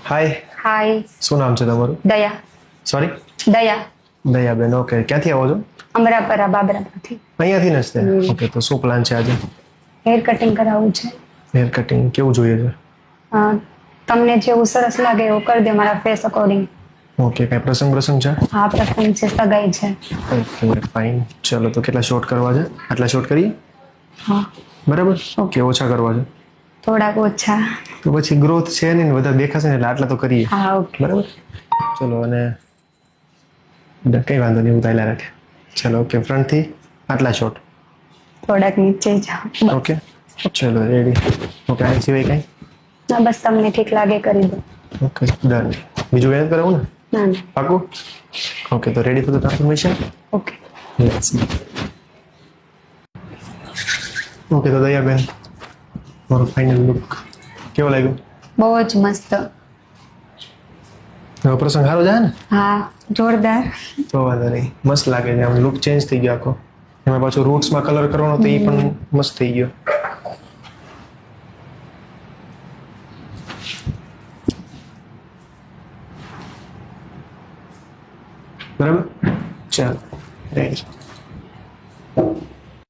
હાય, હાય. શું નામ છે તમારું? દયા. સોરી, દયા. દયાબેન. ઓકે, ક્યાંથી આવો છો? અમરાપરા બાબરામાંથી. અહીંયાથી જ તે. ઓકે, તો શું પ્લાન છે આજે? હેર કટિંગ કરાવવું છે. હેર કટિંગ કેવું જોઈએ છે? અ, તમને જેવું સરસ લાગે એવું કરી દે મારા ફેસ અકોર્ડિંગ. ઓકે, કઈ પ્રસંગ છે? હા, પ્રસંગ છે, સગાઈ છે. Okay, fine. ચલો, તો કેટલા શોટ કરવા છે? આટલા શોટ કરીએ? હા. બરાબર. ઓકે, ઓછા કરવા છે? થોડાક ઓછા. તો પછી ગ્રોથ છે નહીં ને વધારે દેખાશે ને એટલે આટલા તો કરીએ. હા, ઓકે. બરાબર. ચલો, અને કઈ વાંધો નહીં, ઉતાર્યા રાખે. ચલો, ઓકે, ફ્રન્ટથી આટલા શોટ. થોડાક નીચે જાઓ. ઓકે, ચલો, રેડી. ઓકે, આ સિવાય કઈ? ના, બસ તમને ઠીક લાગે કરી દો. Okay, done. બીજું કઈ કરાવું ને? ના ના. પાકું? ઓકે, તો ready for the transformation? Okay. Let's go. Okay, તો દયાબેન, મારો ફાઇનલ લુક કેવો લાગ્યો? બહુ જ મસ્ત. હવે પ્રસંગ સારો જાય ને? હા, જોરદાર. તો વાંધો નહીં, મસ્ત લાગે છે. આમ લુક ચેન્જ થઈ ગયો આખો. એમાં પાછું રૂટ્સમાં કલર કરવાનો તો એ પણ મસ્ત થઈ ગયો. બરાબર, ચાલો રેડી.